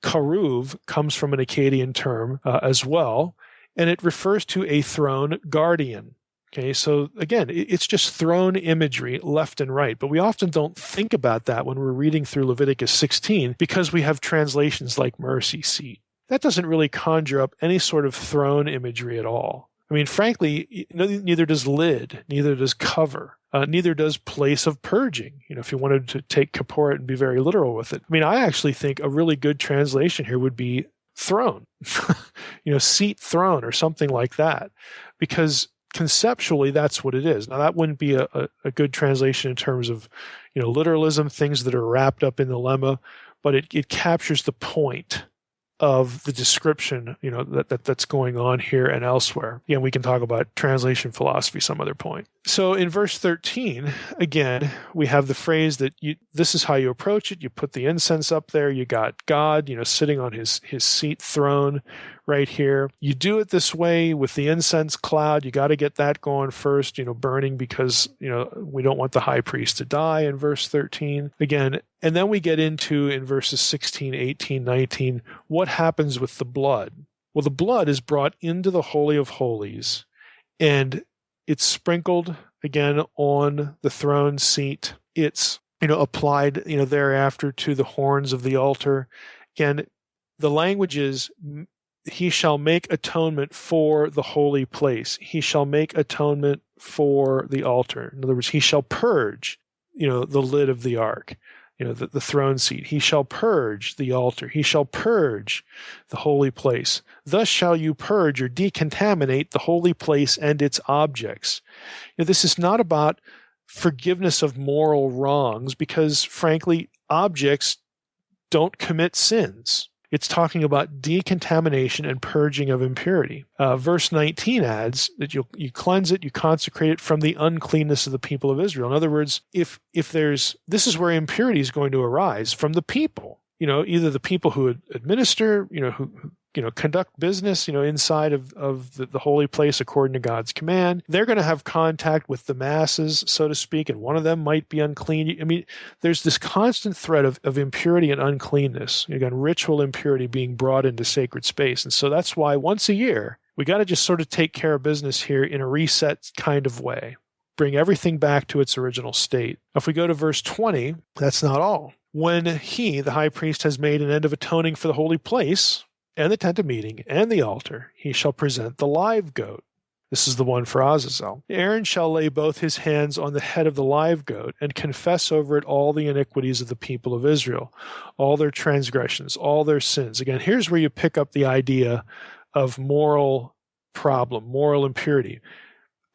S3: karuv, comes from an Akkadian term as well, and it refers to a throne guardian. Okay, so again, it's just throne imagery left and right, but we often don't think about that when we're reading through Leviticus 16 because we have translations like mercy seat. That doesn't really conjure up any sort of throne imagery at all. I mean, frankly, neither does lid, neither does cover, neither does place of purging, if you wanted to take kaporet and be very literal with it. I mean, I actually think a really good translation here would be throne, seat throne or something like that, because conceptually, that's what it is. Now, that wouldn't be a good translation in terms of, literalism, things that are wrapped up in the lemma, but it captures the point of the description, that's going on here and elsewhere. Again, we can talk about translation philosophy some other point. So in verse 13, again, we have the phrase that this is how you approach it. You put the incense up there. You got God, sitting on his seat throne right here. You do it this way with the incense cloud. You got to get that going first, burning because, we don't want the high priest to die in verse 13. Again, and then we get into, in verses 16, 18, 19, what happens with the blood? Well, the blood is brought into the Holy of Holies, and it's sprinkled again on the throne seat. It's, applied, thereafter to the horns of the altar. Again, the language is, he shall make atonement for the holy place. He shall make atonement for the altar. In other words, he shall purge, the lid of the ark, the throne seat. He shall purge the altar. He shall purge the holy place. Thus shall you purge or decontaminate the holy place and its objects. This is not about forgiveness of moral wrongs because, frankly, objects don't commit sins. It's talking about decontamination and purging of impurity. Verse 19 adds that you cleanse it, you consecrate it from the uncleanness of the people of Israel. In other words, if there's, this is where impurity is going to arise from the people. Either the people who administer, who conduct business, inside of the holy place according to God's command. They're going to have contact with the masses, so to speak, and one of them might be unclean. I mean, there's this constant threat of impurity and uncleanness. Again, ritual impurity being brought into sacred space. And so that's why once a year, we got to just sort of take care of business here in a reset kind of way. Bring everything back to its original state. If we go to verse 20, that's not all. When he, the high priest, has made an end of atoning for the holy place, and the tent of meeting, and the altar, he shall present the live goat. This is the one for Azazel. Aaron shall lay both his hands on the head of the live goat, and confess over it all the iniquities of the people of Israel, all their transgressions, all their sins. Again, here's where you pick up the idea of moral problem, moral impurity.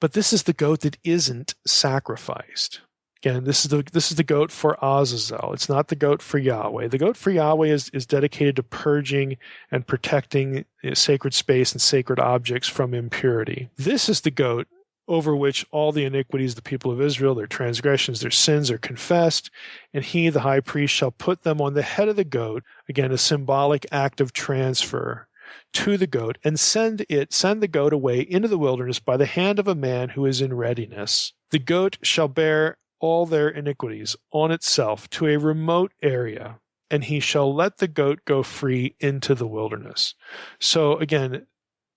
S3: But this is the goat that isn't sacrificed. Again, this is the goat for Azazel. It's not the goat for Yahweh. The goat for Yahweh is dedicated to purging and protecting sacred space and sacred objects from impurity. This is the goat over which all the iniquities of the people of Israel, their transgressions, their sins are confessed, and he, the high priest, shall put them on the head of the goat, again, a symbolic act of transfer to the goat, and send the goat away into the wilderness by the hand of a man who is in readiness. The goat shall bear all their iniquities on itself to a remote area, and he shall let the goat go free into the wilderness. So again,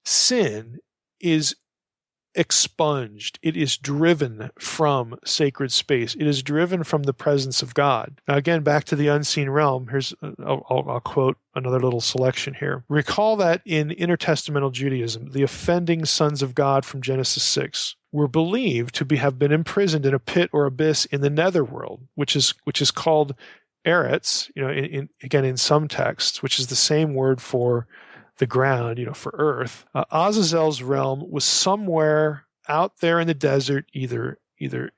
S3: sin is expunged. It is driven from sacred space. It is driven from the presence of God. Now again, back to the unseen realm. Here's, I'll quote another little selection here. Recall that in intertestamental Judaism, the offending sons of God from Genesis 6 were believed to have been imprisoned in a pit or abyss in the netherworld, which is called Eretz, in some texts, which is the same word for the ground, for earth. Azazel's realm was somewhere out there in the desert, either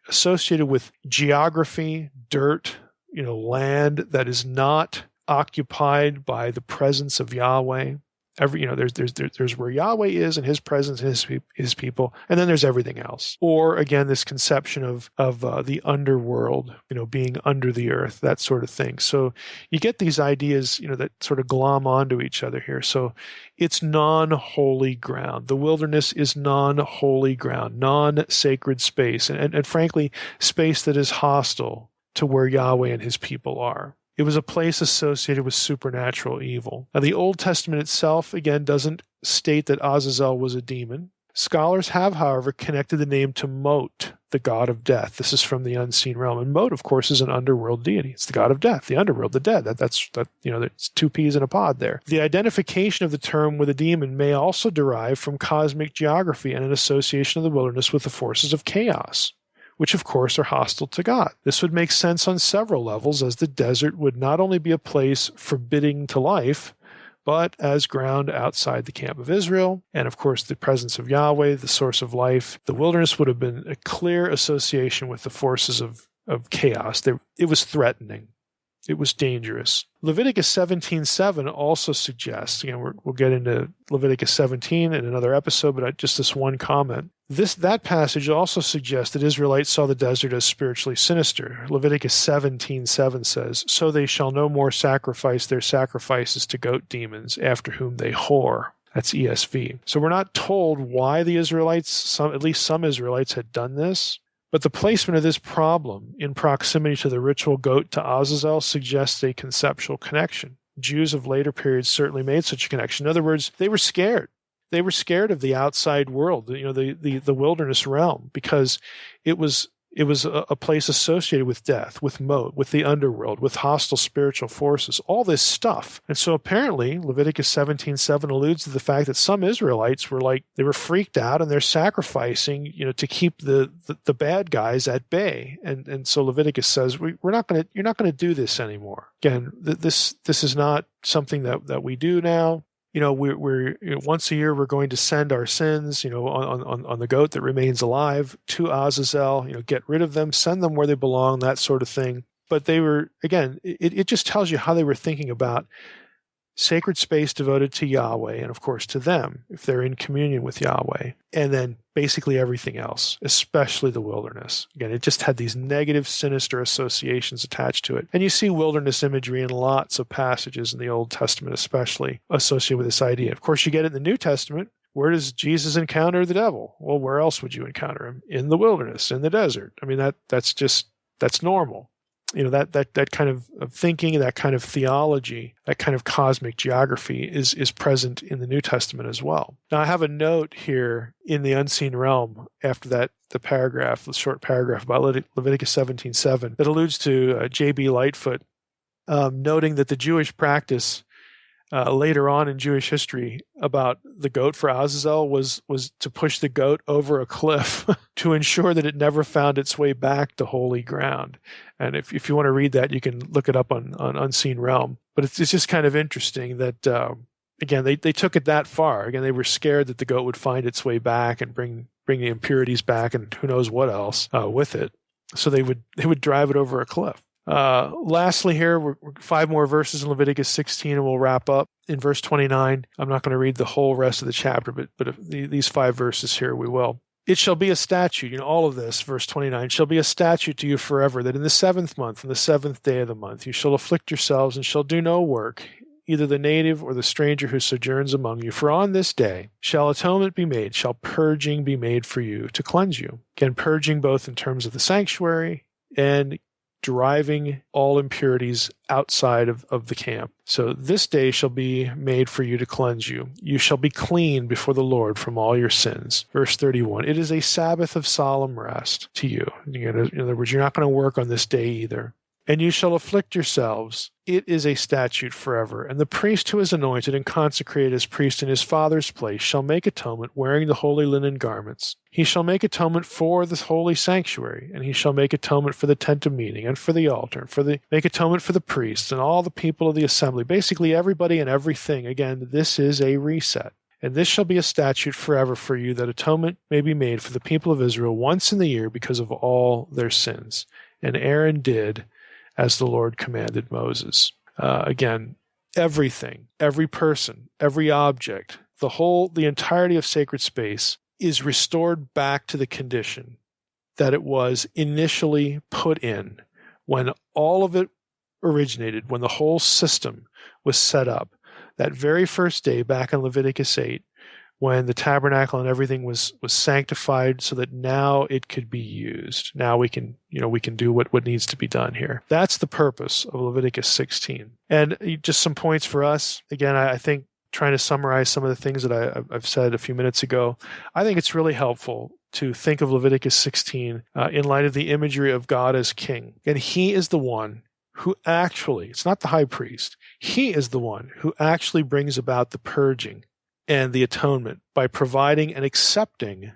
S3: associated with geography, dirt, land that is not occupied by the presence of Yahweh. There's where Yahweh is and his presence and his people, and then there's everything else. Or again, this conception of the underworld, being under the earth, that sort of thing. So you get these ideas, that sort of glom onto each other here. So it's non-holy ground. The wilderness is non-holy ground, non-sacred space, and frankly, space that is hostile to where Yahweh and his people are. It was a place associated with supernatural evil. Now, the Old Testament itself, again, doesn't state that Azazel was a demon. Scholars have, however, connected the name to Mot, the god of death. This is from the unseen realm. And Mot, of course, is an underworld deity. It's the god of death, the underworld, the dead. That's there's two peas in a pod there. The identification of the term with a demon may also derive from cosmic geography and an association of the wilderness with the forces of chaos, which of course are hostile to God. This would make sense on several levels, as the desert would not only be a place forbidding to life, but as ground outside the camp of Israel, and of course the presence of Yahweh, the source of life. The wilderness would have been a clear association with the forces of chaos. It was threatening. It was dangerous. Leviticus 17:7 also suggests, again, we'll get into Leviticus 17 in another episode, but just this one comment. That passage also suggests that Israelites saw the desert as spiritually sinister. Leviticus 17:7 says, "So they shall no more sacrifice their sacrifices to goat demons, after whom they whore." That's ESV. So we're not told why the Israelites, at least some Israelites, had done this. But the placement of this problem in proximity to the ritual goat to Azazel suggests a conceptual connection. Jews of later periods certainly made such a connection. In other words, they were scared. They were scared of the outside world, the wilderness realm, because it was a place associated with death, with moat, with the underworld, with hostile spiritual forces, all this stuff. And so apparently Leviticus 17:7 alludes to the fact that some Israelites were freaked out and they're sacrificing, to keep the bad guys at bay. And so Leviticus says, you're not going to do this anymore. Again, this is not something that we do now. We're once a year we're going to send our sins, on the goat that remains alive to Azazel, get rid of them, send them where they belong, that sort of thing. But they were, again, it just tells you how they were thinking about sacred space devoted to Yahweh and, of course, to them, if they're in communion with Yahweh, and then basically everything else, especially the wilderness. Again, it just had these negative, sinister associations attached to it. And you see wilderness imagery in lots of passages in the Old Testament, especially associated with this idea. Of course, you get it in the New Testament. Where does Jesus encounter the devil? Well, where else would you encounter him? In the wilderness, in the desert. I mean, that's normal. That kind of thinking, that kind of theology, that kind of cosmic geography is present in the New Testament as well. Now, I have a note here in the unseen realm after that, the short paragraph about Leviticus 17:7 that alludes to J.B. Lightfoot, noting that the Jewish practice later on in Jewish history about the goat for Azazel was to push the goat over a cliff to ensure that it never found its way back to holy ground. And if you want to read that, you can look it up on Unseen Realm. But it's just kind of interesting that, again, they took it that far. Again, they were scared that the goat would find its way back and bring the impurities back and who knows what else with it. So they would drive it over a cliff. Lastly here, we're 5 more verses in Leviticus 16 and we'll wrap up. In verse 29, I'm not going to read the whole rest of the chapter, but these 5 verses here we will. It shall be a statute, all of this, verse 29, shall be a statute to you forever, that in the 7th month, on the 7th day of the month, you shall afflict yourselves and shall do no work, either the native or the stranger who sojourns among you. For on this day shall atonement be made, shall purging be made for you to cleanse you. Again, purging both in terms of the sanctuary and driving all impurities outside of the camp. So this day shall be made for you to cleanse you. You shall be clean before the Lord from all your sins. Verse 31, it is a Sabbath of solemn rest to you. In other words, you're not going to work on this day either. And you shall afflict yourselves. It is a statute forever. And the priest who is anointed and consecrated as priest in his father's place shall make atonement, wearing the holy linen garments. He shall make atonement for the holy sanctuary, and he shall make atonement for the tent of meeting, and for the altar, and make atonement for the priests, and all the people of the assembly. Basically, everybody and everything. Again, this is a reset. And this shall be a statute forever for you, that atonement may be made for the people of Israel once in the year because of all their sins. And Aaron did as the Lord commanded Moses. Again, everything, every person, every object, the entirety of sacred space is restored back to the condition that it was initially put in when all of it originated, when the whole system was set up. That very first day back in Leviticus 8, when the tabernacle and everything was sanctified so that now it could be used. Now we can do what needs to be done here. That's the purpose of Leviticus 16. And just some points for us. Again, I think trying to summarize some of the things that I've said a few minutes ago, I think it's really helpful to think of Leviticus 16 in light of the imagery of God as king. And he is the one who actually, it's not the high priest, he is the one who actually brings about the purging and the atonement by providing and accepting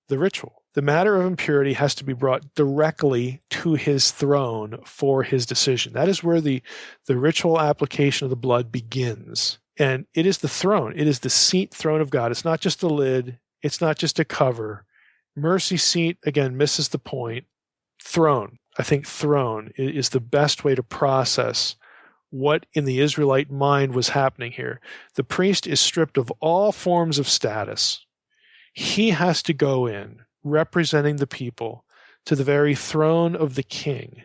S3: the ritual. The matter of impurity has to be brought directly to his throne for his decision. That is where the ritual application of the blood begins. And it is the throne. It is the seat throne of God. It's not just a lid. It's not just a cover. Mercy seat, again, misses the point. Throne. I think throne is the best way to process what in the Israelite mind was happening here. The priest is stripped of all forms of status. He has to go in, representing the people, to the very throne of the king,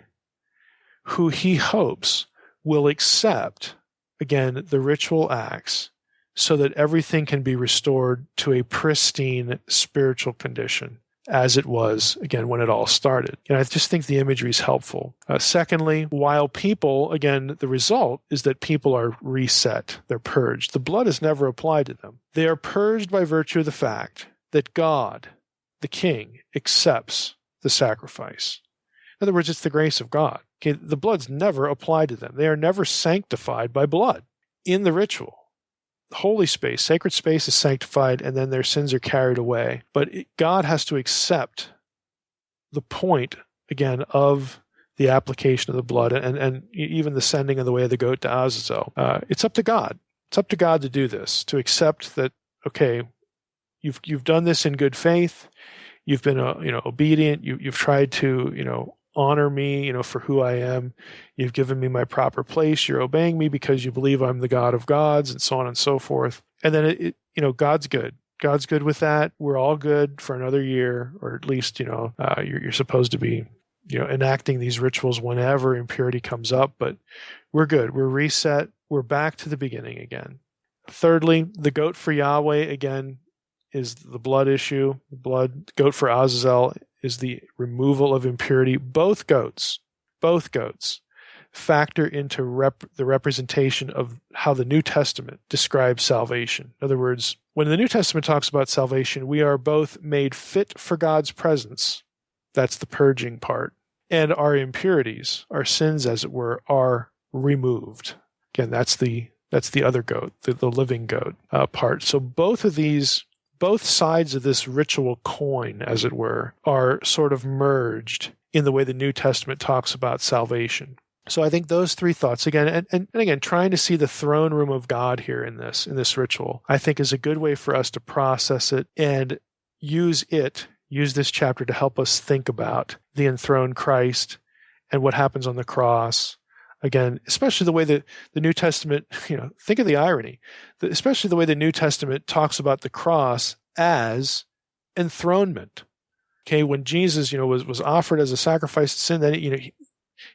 S3: who he hopes will accept, again, the ritual acts so that everything can be restored to a pristine spiritual condition as it was, again, when it all started. And I just think the imagery is helpful. Secondly, while people, again, the result is that people are reset. They're purged. The blood is never applied to them. They are purged by virtue of the fact that God, the king, accepts the sacrifice. In other words, it's the grace of God. Okay, the blood's never applied to them. They are never sanctified by blood in the ritual. Holy space, sacred space is sanctified, and then their sins are carried away. But God has to accept the point, again, of the application of the blood and even the sending of the way of the goat to Azazel. It's up to God. It's up to God to do this, to accept that, okay, you've done this in good faith. You've been obedient. You've tried to honor me for who I am. You've given me my proper place. You're obeying me because you believe I'm the God of gods, and so on and so forth. And then God's good. God's good with that. We're all good for another year, or at least you're supposed to be enacting these rituals whenever impurity comes up. But we're good. We're reset. We're back to the beginning again. Thirdly, the goat for Yahweh again is the blood issue. The goat for Azazel is the removal of impurity. Both goats factor into the representation of how the New Testament describes salvation. In other words, when the New Testament talks about salvation, we are both made fit for God's presence. That's the purging part. And our impurities, our sins, as it were, are removed. Again, that's the other goat, the living goat part. So both sides of this ritual coin, as it were, are sort of merged in the way the New Testament talks about salvation. So I think those three thoughts, again, and again, trying to see the throne room of God here in this ritual, I think is a good way for us to process it and use this chapter to help us think about the enthroned Christ and what happens on the cross. Again, especially the way that the New Testament, think of the irony, especially the way the New Testament talks about the cross as enthronement. Okay, when Jesus, was offered as a sacrifice of sin, then,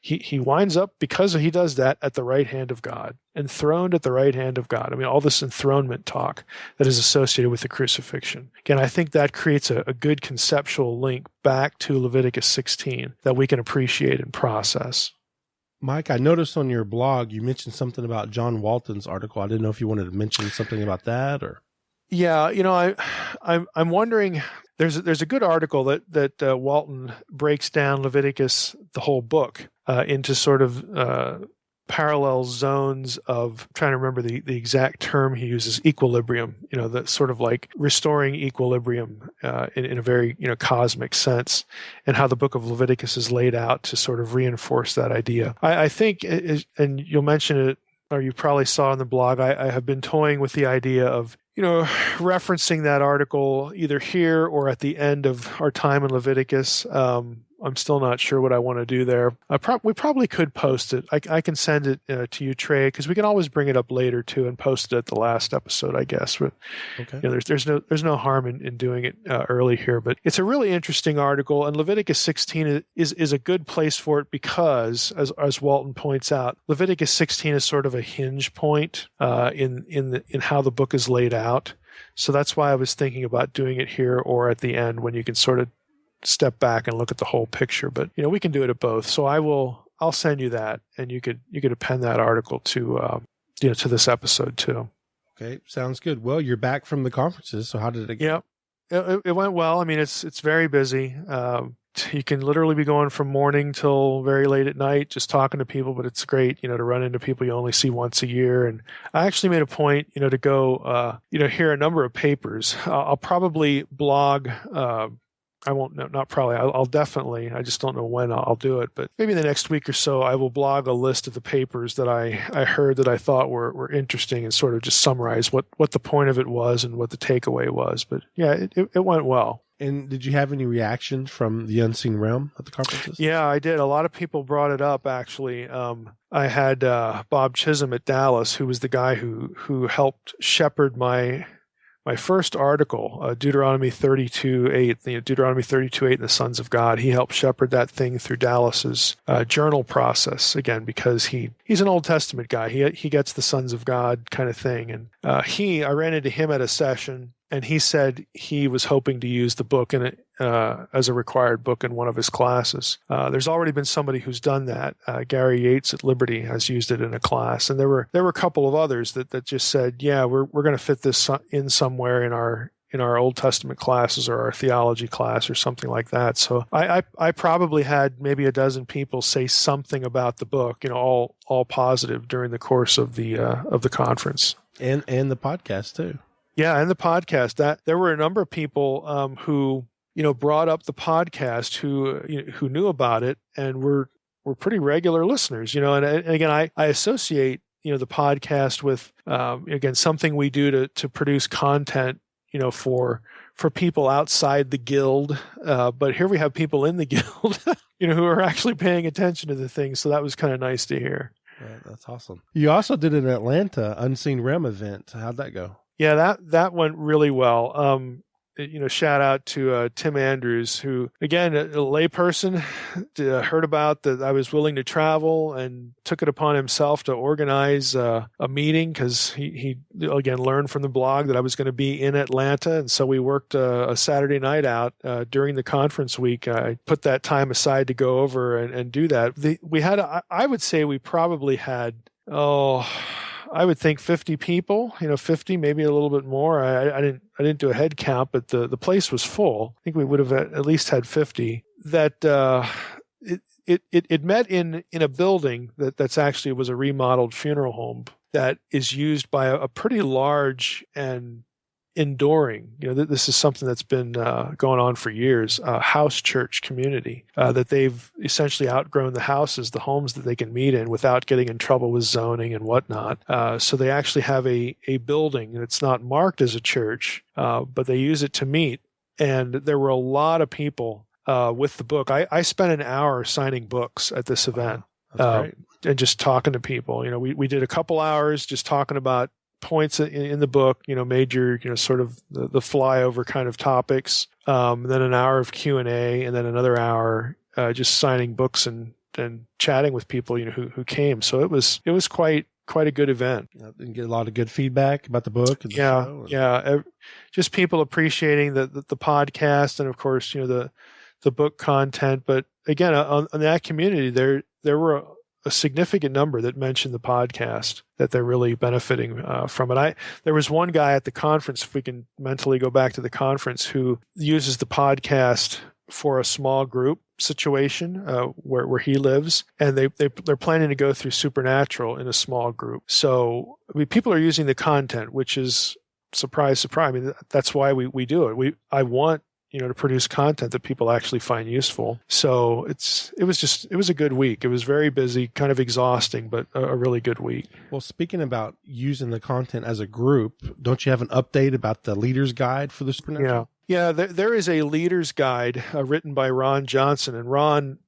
S3: he winds up, because he does that, at the right hand of God, enthroned at the right hand of God. I mean, all this enthronement talk that is associated with the crucifixion. Again, I think that creates a good conceptual link back to Leviticus 16 that we can appreciate and process.
S2: Mike, I noticed on your blog you mentioned something about John Walton's article. I didn't know if you wanted to mention something about that, or.
S3: Yeah, I'm wondering. There's a good article that Walton breaks down Leviticus, the whole book, into sort of parallel zones of, I'm trying to remember the exact term he uses, equilibrium. The sort of like restoring equilibrium in a very cosmic sense, and how the book of Leviticus is laid out to sort of reinforce that idea. I think, and you'll mention it, or you probably saw in the blog, I have been toying with the idea of referencing that article either here or at the end of our time in Leviticus. I'm still not sure what I want to do there. We probably could post it. I can send it to you, Trey, because we can always bring it up later too and post it at the last episode, I guess. But,
S2: okay.
S3: There's no harm in doing it early here. But it's a really interesting article, and Leviticus 16 is a good place for it because, as Walton points out, Leviticus 16 is sort of a hinge point in how the book is laid out. So that's why I was thinking about doing it here or at the end, when you can sort of step back and look at the whole picture. But we can do it at both. So I'll send you that, and you could append that article to to this episode too.
S2: Okay, sounds good. Well, you're back from the conferences, so how did it go?
S3: Yeah, it went well. I mean, it's very busy. You can literally be going from morning till very late at night just talking to people, but it's great, to run into people you only see once a year. And I actually made a point, to go, hear a number of papers. I'll probably blog. I won't, not probably, I'll definitely, I just don't know when I'll do it, but maybe in the next week or so, I will blog a list of the papers that I heard that I thought were interesting, and sort of just summarize what the point of it was and what the takeaway was. But yeah, it went well.
S2: And did you have any reaction from the unseen realm at the conferences?
S3: Yeah, I did. A lot of people brought it up, actually. I had Bob Chisholm at Dallas, who was the guy who helped shepherd my first article, Deuteronomy 32:8, Deuteronomy 32:8 and the sons of God. He helped shepherd that thing through Dallas's journal process, again, because he's an Old Testament guy. He gets the sons of God kind of thing. And I ran into him at a session, and he said he was hoping to use the book in it as a required book in one of his classes. There's already been somebody who's done that. Gary Yates at Liberty has used it in a class, and there were a couple of others that just said, yeah, we're going to fit this in somewhere in our Old Testament classes or our theology class or something like that. So I probably had maybe a dozen people say something about the book, all positive during the course of the conference
S2: and the podcast too.
S3: Yeah, and the podcast. That there were a number of people who brought up the podcast who knew about it and were pretty regular listeners. And again, I associate the podcast with again something we do to produce content for people outside the guild. But here we have people in the guild who are actually paying attention to the thing. So that was kind of nice to hear.
S2: Right, that's awesome. You also did an Atlanta Unseen Realm event. How'd that go?
S3: Yeah, that went really well. Shout out to Tim Andrews, who, again, a layperson, heard about that I was willing to travel and took it upon himself to organize a meeting because he again learned from the blog that I was going to be in Atlanta, and so we worked a Saturday night out during the conference week. I put that time aside to go over and do that. I would say we probably had I would think 50 people, 50, maybe a little bit more. I didn't do a head count, but the place was full. I think we would have at least had 50. That it met in a building that's actually was a remodeled funeral home that is used by a pretty large and enduring, this is something that's been going on for years, house church community, that they've essentially outgrown the houses, the homes that they can meet in without getting in trouble with zoning and whatnot. So they actually have a building that's not marked as a church, but they use it to meet. And there were a lot of people with the book. I spent an hour signing books at this event.
S2: That's great.
S3: And just talking to people. We did a couple hours just talking about points in the book, major, sort of the flyover kind of topics, then an hour of Q&A, and then another hour just signing books and chatting with people, who came. So it was quite a good event.
S2: And get a lot of good feedback about the book. And the show.
S3: Yeah. Just people appreciating the podcast and of course, the book content. But again, on that community, there were a significant number that mentioned the podcast, that they're really benefiting from it. There was one guy at the conference, if we can mentally go back to the conference, who uses the podcast for a small group situation where he lives, and they're planning to go through Supernatural in a small group. So people are using the content, which is surprise. I mean, that's why we do it. I want to produce content that people actually find useful. So it was a good week. It was very busy, kind of exhausting, but a really good week.
S2: Well, speaking about using the content as a group, don't you have an update about the leader's guide for the Supernatural?
S3: Yeah. There is a leader's guide written by Ron Johnson, and Ron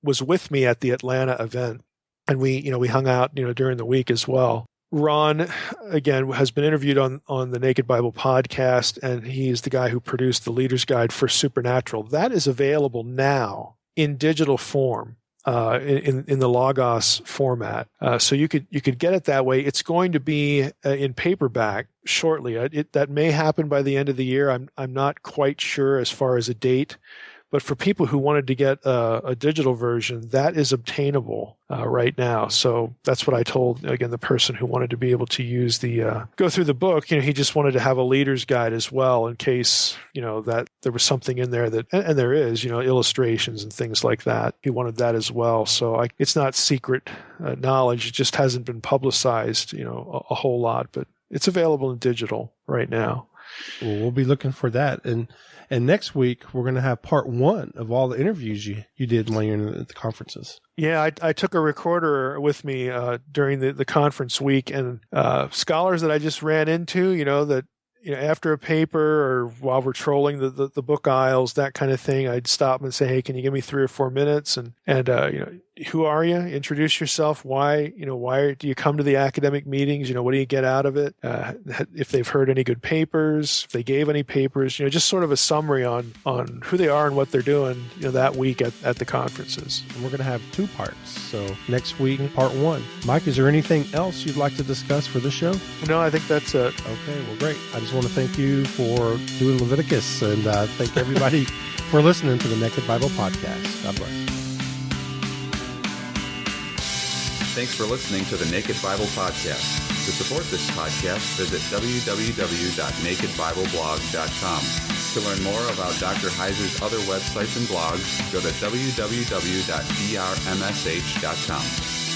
S3: was with me at the Atlanta event, and we hung out during the week as well. Ron, again, has been interviewed on the Naked Bible podcast, and he's the guy who produced the Leader's Guide for Supernatural. That is available now in digital form, in the Logos format. So you could get it that way. It's going to be in paperback shortly. That may happen by the end of the year. I'm not quite sure as far as a date. But for people who wanted to get a digital version, that is obtainable right now. So that's what I told, again, the person who wanted to be able to use go through the book. He just wanted to have a leader's guide as well in case, that there was something in there and there is, illustrations and things like that. He wanted that as well. So it's not secret knowledge. It just hasn't been publicized, a whole lot, but it's available in digital right now.
S2: Well, we'll be looking for that. And next week, we're going to have part 1 of all the interviews you did while you're at the conferences.
S3: Yeah, I took a recorder with me during the conference week, and scholars that I just ran into, that after a paper or while we're trolling the book aisles, that kind of thing, I'd stop and say, hey, can you give me 3 or 4 minutes? And who are you? Introduce yourself. Why do you come to the academic meetings? What do you get out of it? If they've heard any good papers, if they gave any papers, just sort of a summary on who they are and what they're doing, that week at the conferences.
S2: And we're going to have 2 parts. So next week, part 1. Mike, is there anything else you'd like to discuss for this show?
S3: No, I think that's it.
S2: Okay, well, great. I just want to thank you for doing Leviticus, and thank everybody for listening to the Naked Bible Podcast. God bless.
S4: Thanks for listening to the Naked Bible Podcast. To support this podcast, visit www.nakedbibleblog.com. To learn more about Dr. Heiser's other websites and blogs, go to www.drmsh.com.